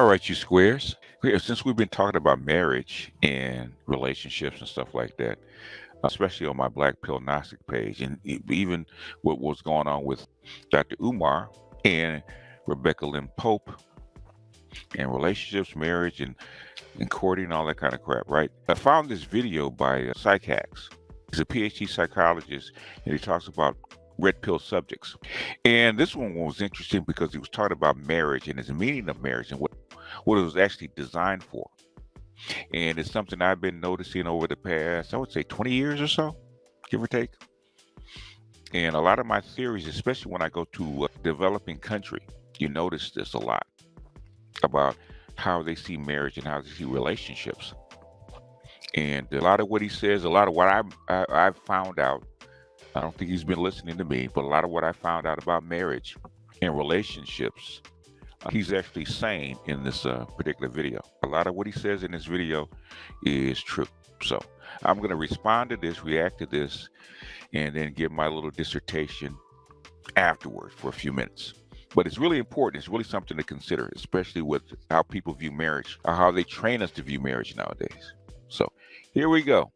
right, you squares. Since we've been talking about marriage and relationships and stuff like that, especially on my Black Pill Gnostic page, and even what was going on with Dr. Umar and Rebecca Lynn Pope and relationships, marriage, and courting, and all that kind of crap, right? I found this video by Psychax. He's a PhD psychologist, and he talks about red pill subjects. And this one was interesting because he was talking about marriage and his meaning of marriage and what it was actually designed for. And it's something I've been noticing over the past, I would say 20 years or so, give or take. And a lot of my theories, especially when I go to a developing country, you notice this a lot about how they see marriage and how they see relationships. And a lot of what he says, a lot of what I've found out, I don't think he's been listening to me, but a lot of what I found out about marriage and relationships, he's actually saying in this particular video. A lot of what he says in this video is true. So I'm going to respond to this, react to this, and then give my little dissertation afterwards for a few minutes. But it's really important. It's really something to consider, especially with how people view marriage or how they train us to view marriage nowadays. So here we go.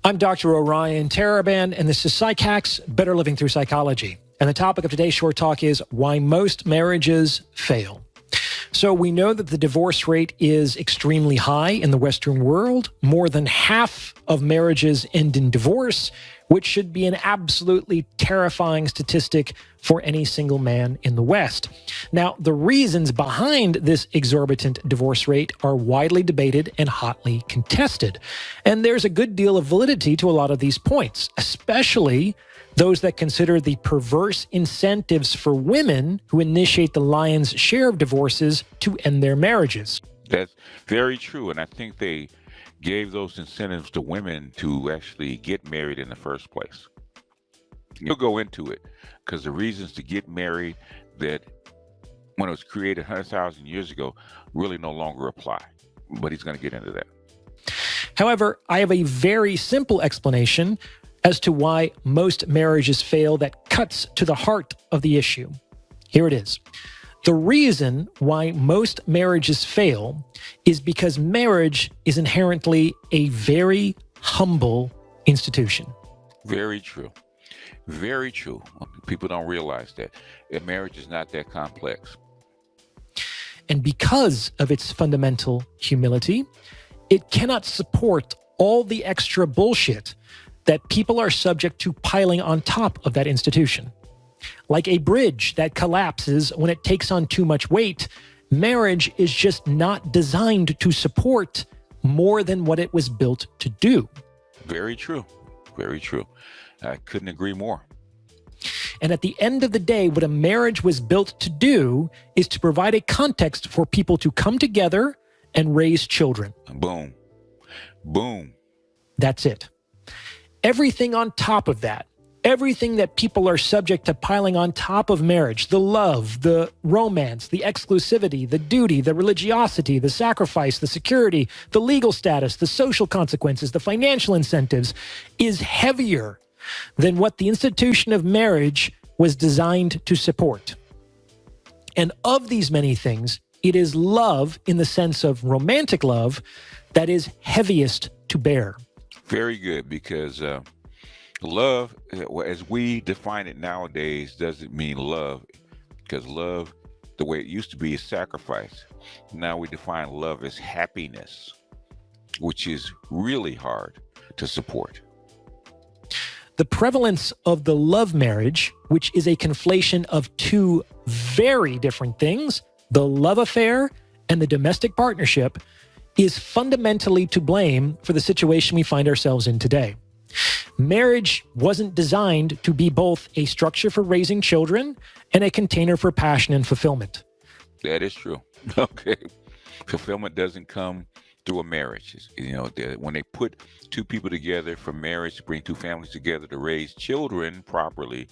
I'm Dr. Orion Taraban, and this is Psychax, Better Living Through Psychology. And the topic of today's short talk is why most marriages fail. So we know that the divorce rate is extremely high in the Western world. More than half of marriages end in divorce, which should be an absolutely terrifying statistic for any single man in the West. Now, the reasons behind this exorbitant divorce rate are widely debated and hotly contested. And there's a good deal of validity to a lot of these points, especially those that consider the perverse incentives for women who initiate the lion's share of divorces to end their marriages. That's very true. And I think they gave those incentives to women to actually get married in the first place. You'll go into it because the reasons to get married that when it was created 100,000 years ago really no longer apply. But he's going to get into that. However, I have a very simple explanation as to why most marriages fail that cuts to the heart of the issue. Here it is. The reason why most marriages fail is because marriage is inherently a very humble institution. Very true. Very true. People don't realize that. Marriage is not that complex. And because of its fundamental humility, it cannot support all the extra bullshit that people are subject to piling on top of that institution. Like a bridge that collapses when it takes on too much weight, marriage is just not designed to support more than what it was built to do. Very true. Very true. I couldn't agree more. And at the end of the day, what a marriage was built to do is to provide a context for people to come together and raise children. Boom. Boom. That's it. Everything on top of that, everything that people are subject to piling on top of marriage, the love, the romance, the exclusivity, the duty, the religiosity, the sacrifice, the security, the legal status, the social consequences, the financial incentives, is heavier than what the institution of marriage was designed to support. And of these many things, it is love, in the sense of romantic love, that is heaviest to bear. Very good, because love, as we define it nowadays, doesn't mean love, because love, the way it used to be, is sacrifice. Now we define love as happiness, which is really hard to support. The prevalence of the love marriage, which is a conflation of two very different things, the love affair and the domestic partnership, is fundamentally to blame for the situation we find ourselves in today. Marriage wasn't designed to be both a structure for raising children and a container for passion and fulfillment. That is true. Okay. Fulfillment doesn't come through a marriage. You know, when they put two people together for marriage, to bring two families together to raise children properly,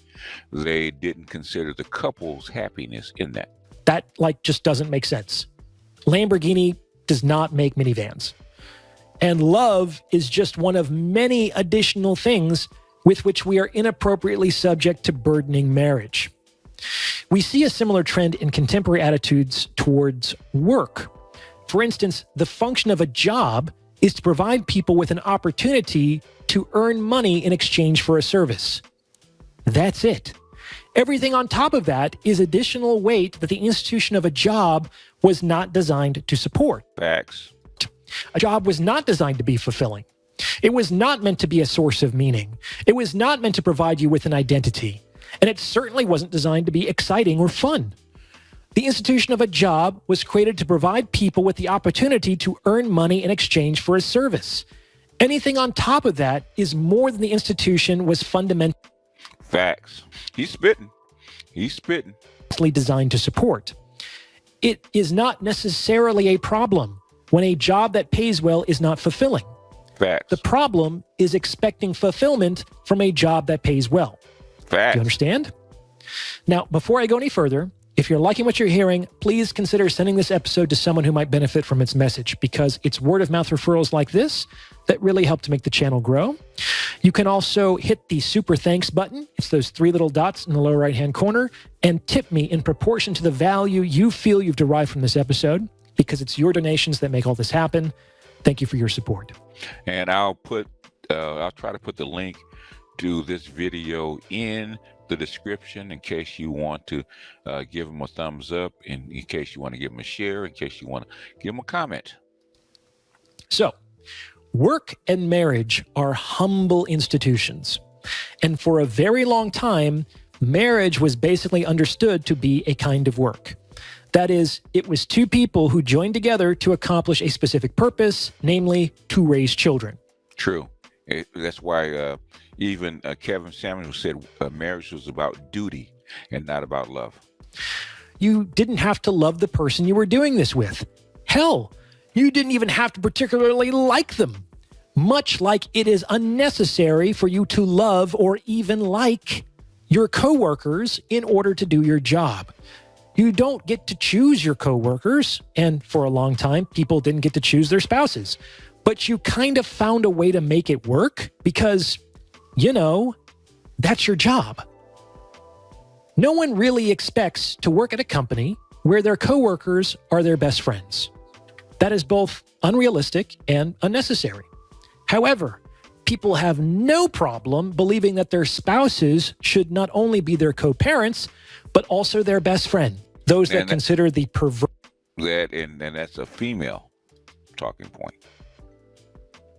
they didn't consider the couple's happiness in that. That just doesn't make sense. Lamborghini does not make minivans. And love is just one of many additional things with which we are inappropriately subject to burdening marriage. We see a similar trend in contemporary attitudes towards work. For instance, the function of a job is to provide people with an opportunity to earn money in exchange for a service. That's it. Everything on top of that is additional weight that the institution of a job was not designed to support. Facts. A job was not designed to be fulfilling. It was not meant to be a source of meaning. It was not meant to provide you with an identity. And it certainly wasn't designed to be exciting or fun. The institution of a job was created to provide people with the opportunity to earn money in exchange for a service. Anything on top of that is more than the institution was fundamentally Facts. He's spitting. He's spitting. designed to support. It is not necessarily a problem when a job that pays well is not fulfilling. Facts. The problem is expecting fulfillment from a job that pays well. Facts. Do you understand? Now, before I go any further, if you're liking what you're hearing, please consider sending this episode to someone who might benefit from its message, because it's word-of-mouth referrals like this that really help to make the channel grow. You can also hit the super thanks button. It's those three little dots in the lower right-hand corner, and tip me in proportion to the value you feel you've derived from this episode, because it's your donations that make all this happen. Thank you for your support. And I'll try to put the link to this video in the description in case you want to give them a thumbs up, in case you want to give them a share, in case you want to give them a comment. So, work and marriage are humble institutions. And for a very long time, marriage was basically understood to be a kind of work. That is, it was two people who joined together to accomplish a specific purpose, namely to raise children. True. That's why even Kevin Samuels said marriage was about duty and not about love. You didn't have to love the person you were doing this with. Hell, you didn't even have to particularly like them. Much like it is unnecessary for you to love or even like your coworkers in order to do your job. You don't get to choose your coworkers, and for a long time, people didn't get to choose their spouses. But you kind of found a way to make it work because, that's your job. No one really expects to work at a company where their coworkers are their best friends. That is both unrealistic and unnecessary. However, people have no problem believing that their spouses should not only be their co-parents, but also their best friend. Those that consider the perverse. And that's a female talking point.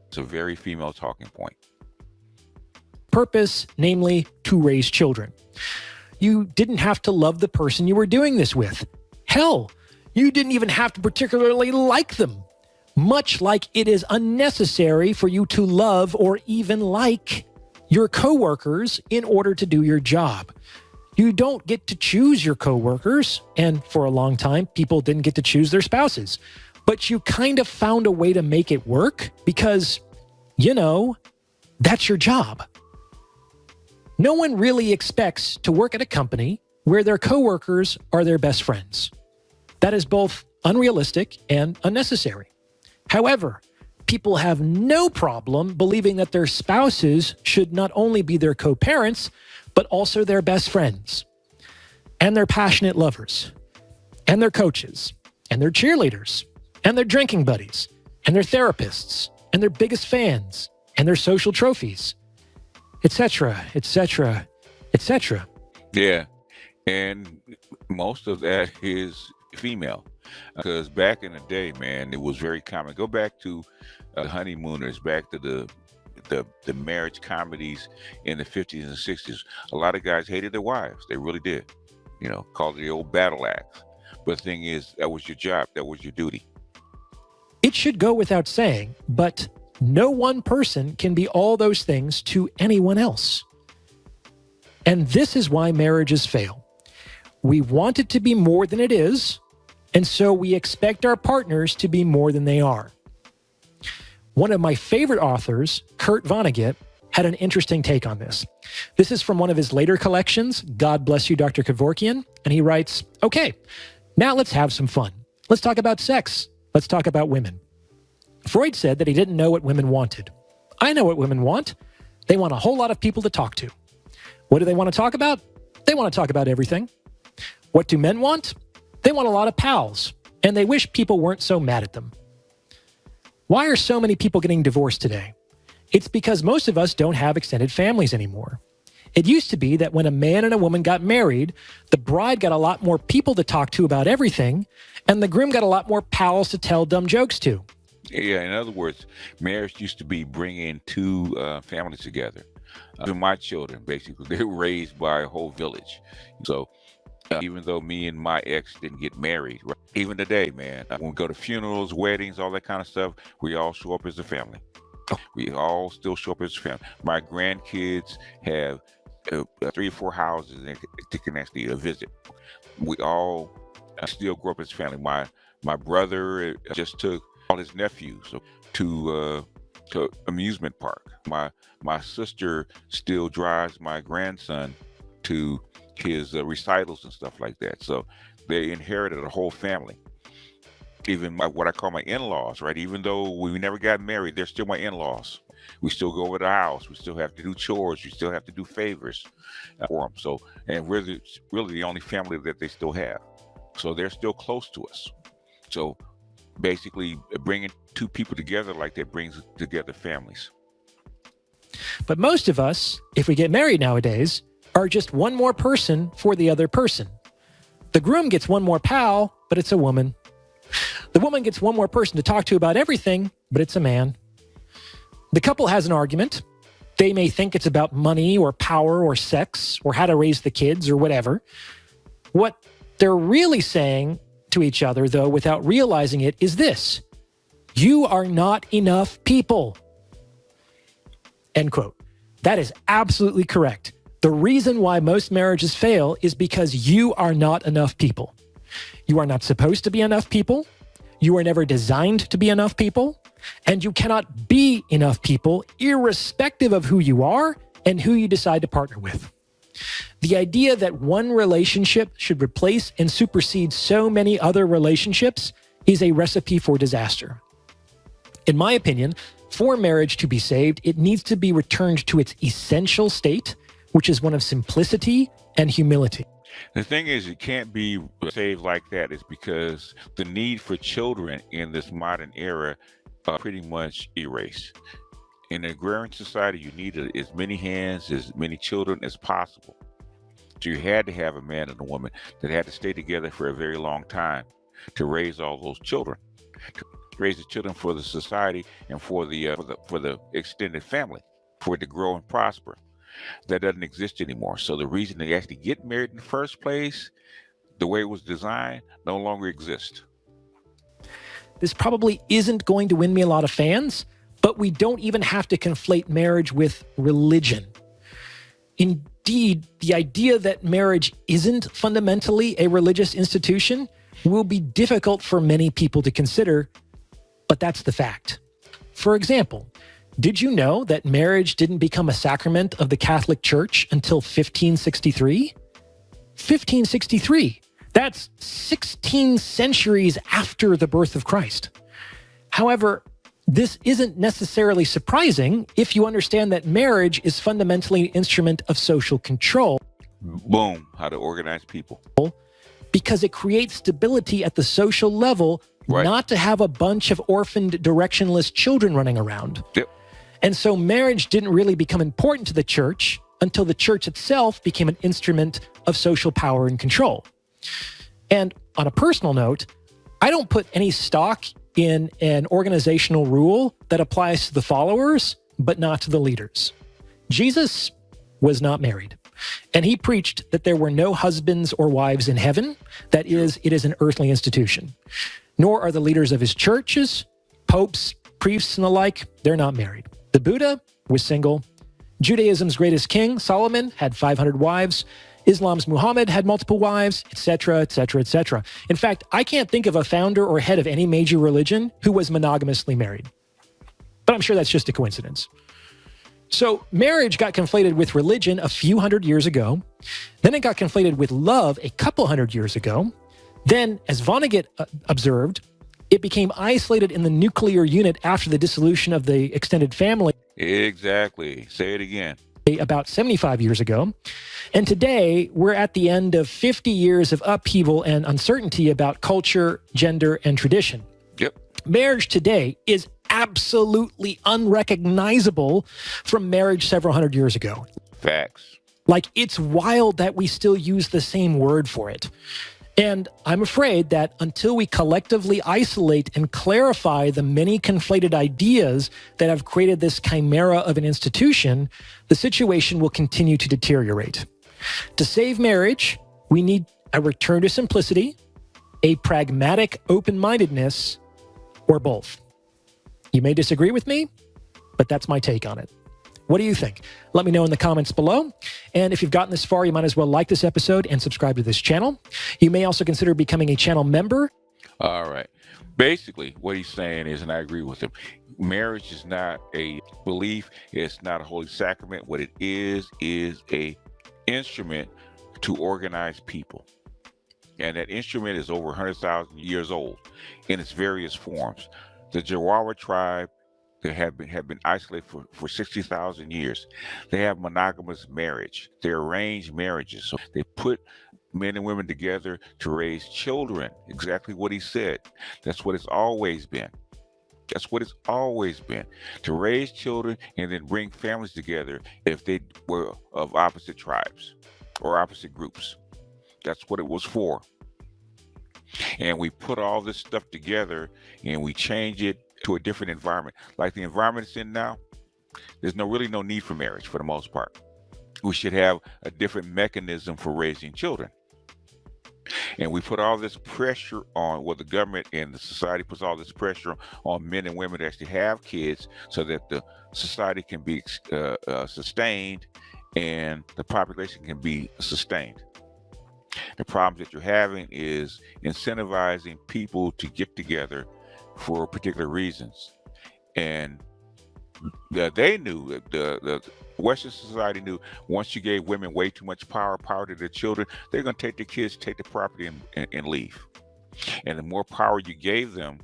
It's a very female talking point. Purpose, namely to raise children. You didn't have to love the person you were doing this with. Hell, you didn't even have to particularly like them. Much like it is unnecessary for you to love or even like your coworkers in order to do your job. You don't get to choose your coworkers, and for a long time, people didn't get to choose their spouses. But you kind of found a way to make it work because, that's your job. No one really expects to work at a company where their coworkers are their best friends. That is both unrealistic and unnecessary. However, people have no problem believing that their spouses should not only be their co-parents, but also their best friends, and their passionate lovers, and their coaches, and their cheerleaders, and their drinking buddies, and their therapists, and their biggest fans, and their social trophies, etc., etc., etc. Yeah, and most of that is female. Because back in the day, man, it was very common. Go back to the honeymooners, back to the marriage comedies in the 50s and 60s. A lot of guys hated their wives. They really did. Called it the old battle axe. But the thing is, that was your job. That was your duty. It should go without saying, but no one person can be all those things to anyone else. And this is why marriages fail. We want it to be more than it is, and so we expect our partners to be more than they are. One of my favorite authors, Kurt Vonnegut, had an interesting take on this. This is from one of his later collections, God Bless You, Dr. Kevorkian, and he writes, okay, now let's have some fun. Let's talk about sex. Let's talk about women. Freud said that he didn't know what women wanted. I know what women want. They want a whole lot of people to talk to. What do they want to talk about? They want to talk about everything. What do men want? They want a lot of pals. and they wish people weren't so mad at them. Why are so many people getting divorced today? It's because most of us don't have extended families anymore. It used to be that when a man and a woman got married, the bride got a lot more people to talk to about everything, and the groom got a lot more pals to tell dumb jokes to. Yeah, in other words, marriage used to be bringing two families together. Even my children, basically, they were raised by a whole village. So even though me and my ex didn't get married, right? Even today, man, when we go to funerals, weddings, all that kind of stuff, we all show up as a family. We all still show up as a family. My grandkids have 3 or 4 houses they can actually visit. We all still grow up as a family. My brother just took all his nephews to amusement park. My sister still drives my grandson to his recitals and stuff like that. So they inherited a whole family. Even what I call my in-laws, right? Even though we never got married, they're still my in-laws. We still go over the house. We still have to do chores. We still have to do favors for them. So, and we're really the only family that they still have. So they're still close to us. So basically, bringing two people together like that brings together families. But most of us, if we get married nowadays, are just one more person for the other person. The groom gets one more pal, but it's a woman. The woman gets one more person to talk to about everything, but it's a man. The couple has an argument. They may think it's about money or power or sex or how to raise the kids or whatever. What they're really saying to each other, though, without realizing it, is this: you are not enough people. End quote. That is absolutely correct. The reason why most marriages fail is because you are not enough people. You are not supposed to be enough people. You are never designed to be enough people. And you cannot be enough people irrespective of who you are and who you decide to partner with. The idea that one relationship should replace and supersede so many other relationships is a recipe for disaster. In my opinion, for marriage to be saved, it needs to be returned to its essential state, which is one of simplicity and humility. The thing is, it can't be saved like that is because the need for children in this modern era pretty much erased. In an agrarian society, you need as many hands, as many children as possible. So you had to have a man and a woman that had to stay together for a very long time to raise all those children, to raise the children for the society and for the extended family, for it to grow and prosper. That doesn't exist anymore. So the reason they actually get married in the first place, the way it was designed, no longer exists. This probably isn't going to win me a lot of fans, but we don't even have to conflate marriage with religion. Indeed, the idea that marriage isn't fundamentally a religious institution will be difficult for many people to consider, but that's the fact. For example, did you know that marriage didn't become a sacrament of the Catholic Church until 1563? 1563. That's 16 centuries after the birth of Christ. However, this isn't necessarily surprising if you understand that marriage is fundamentally an instrument of social control. Boom, how to organize people. Because it creates stability at the social level, right, not to have a bunch of orphaned, directionless children running around. Yep. And so marriage didn't really become important to the church until the church itself became an instrument of social power and control. And on a personal note, I don't put any stock in an organizational rule that applies to the followers, but not to the leaders. Jesus was not married, and he preached that there were no husbands or wives in heaven. That is, it is an earthly institution. Nor are the leaders of his churches, popes, priests, and the like, they're not married. The Buddha was single. Judaism's greatest king, Solomon, had 500 wives. Islam's Muhammad had multiple wives, etc., etc., etc. In fact, I can't think of a founder or head of any major religion who was monogamously married. But I'm sure that's just a coincidence. So marriage got conflated with religion a few hundred years ago. Then it got conflated with love a couple hundred years ago. Then, as Vonnegut observed, it became isolated in the nuclear unit after the dissolution of the extended family. Exactly. Say it again. about 75 years ago. And today, we're at the end of 50 years of upheaval and uncertainty about culture, gender, and tradition. Yep. Marriage today is absolutely unrecognizable from marriage several hundred years ago. Facts. Like, it's wild that we still use the same word for it. And I'm afraid that until we collectively isolate and clarify the many conflated ideas that have created this chimera of an institution, the situation will continue to deteriorate. To save marriage, we need a return to simplicity, a pragmatic open-mindedness, or both. You may disagree with me, but that's my take on it. What do you think? Let me know in the comments below. And if you've gotten this far, you might as well like this episode and subscribe to this channel. You may also consider becoming a channel member. All right. Basically, what he's saying is, and I agree with him, marriage is not a belief. It's not a holy sacrament. What it is a instrument to organize people. And that instrument is over 100,000 years old in its various forms. The Jawa tribe, they have been isolated for 60,000 years. They have monogamous marriage. They're arranged marriages. So they put men and women together to raise children. Exactly what he said. That's what it's always been. That's what it's always been. To raise children and then bring families together if they were of opposite tribes or opposite groups. That's what it was for. And we put all this stuff together and we change it to a different environment. Like the environment it's in now, there's really no need for marriage for the most part. We should have a different mechanism for raising children. And we put all this pressure on, well, the government and the society puts all this pressure on men and women to actually have kids so that the society can be sustained and the population can be sustained. The problems that you're having is incentivizing people to get together for particular reasons. And they knew, the Western society knew, once you gave women way too much power to their children, they're going to take their kids, take the property and leave. And the more power you gave them,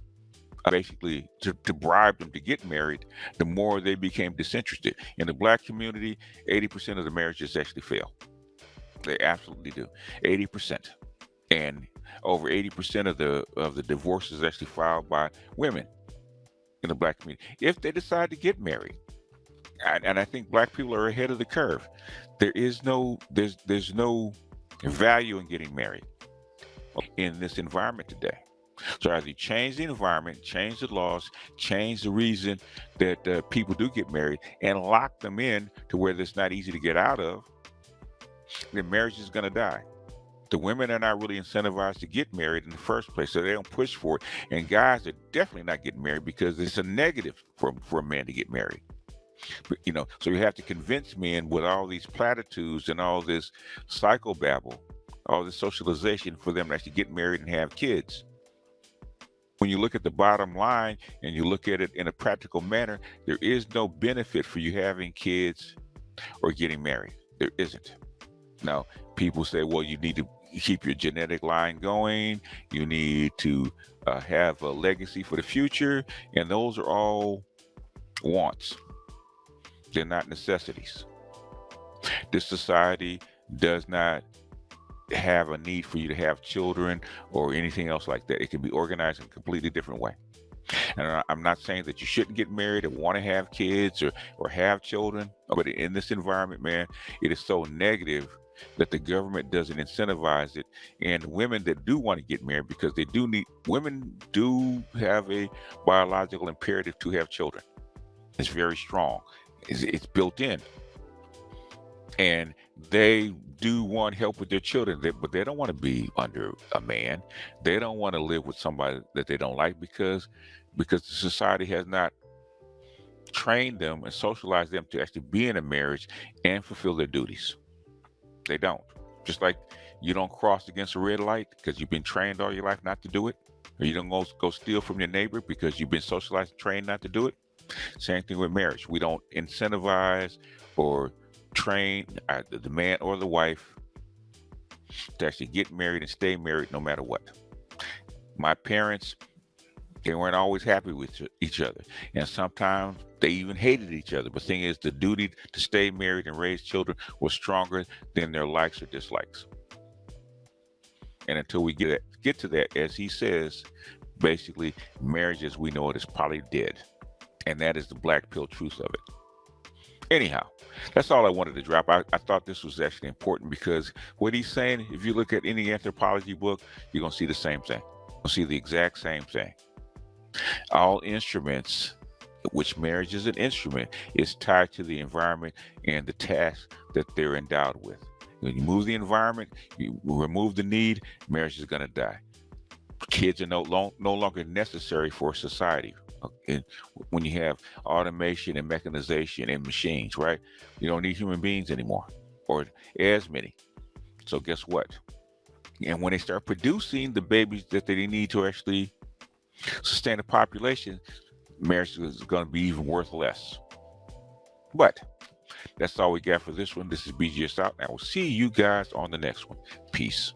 basically to bribe them to get married, the more they became disinterested. In the Black community, 80% of the marriages actually fail. They absolutely do. 80%. And over 80% of the divorces actually filed by women in the Black community, if they decide to get married. And I think Black people are ahead of the curve. There's no value in getting married in this environment today. So as you change the environment, change the laws, change the reason that people do get married, and lock them in to where it's not easy to get out of, then marriage is going to die. The women are not really incentivized to get married in the first place, so they don't push for it. And guys are definitely not getting married because it's a negative for a man to get married. But, so you have to convince men with all these platitudes and all this psychobabble, all this socialization for them to actually get married and have kids. When you look at the bottom line and you look at it in a practical manner, there is no benefit for you having kids or getting married. There isn't. Now, people say, well, you need to keep your genetic line going. You need to have a legacy for the future. And those are all wants. They're not necessities. This society does not have a need for you to have children or anything else like that. It can be organized in a completely different way. And I'm not saying that you shouldn't get married or want to have kids or have children, but in this environment, man, it is so negative that the government doesn't incentivize it. And women that do want to get married, because women do have a biological imperative to have children. It's very strong. It's built in. And they do want help with their children, but they don't want to be under a man. They don't want to live with somebody that they don't like because the society has not trained them and socialized them to actually be in a marriage and fulfill their duties. They don't. Just like you don't cross against a red light because you've been trained all your life not to do it, or you don't go steal from your neighbor because you've been socialized and trained not to do it. Same thing with marriage. We don't incentivize or train the man or the wife to actually get married and stay married no matter what. My parents, they weren't always happy with each other. And sometimes They even hated each other. But the thing is, the duty to stay married and raise children was stronger than their likes or dislikes. And until we get to that, as he says, basically, marriage as we know it is probably dead. And that is the black pill truth of it. Anyhow, that's all I wanted to drop. I thought this was actually important because what he's saying, if you look at any anthropology book, you're going to see the same thing. You'll see the exact same thing. All instruments, which marriage is an instrument, is tied to the environment and the task that they're endowed with. When you move the environment, you remove the need, marriage is going to die. Kids are no longer necessary for society. And when you have automation and mechanization and machines, right? You don't need human beings anymore, or as many. So guess what? And when they start producing the babies that they need to actually sustain a population, marriage is going to be even worth less. But that's all we got for this one. This is BGS out, and I will see you guys on the next one. Peace.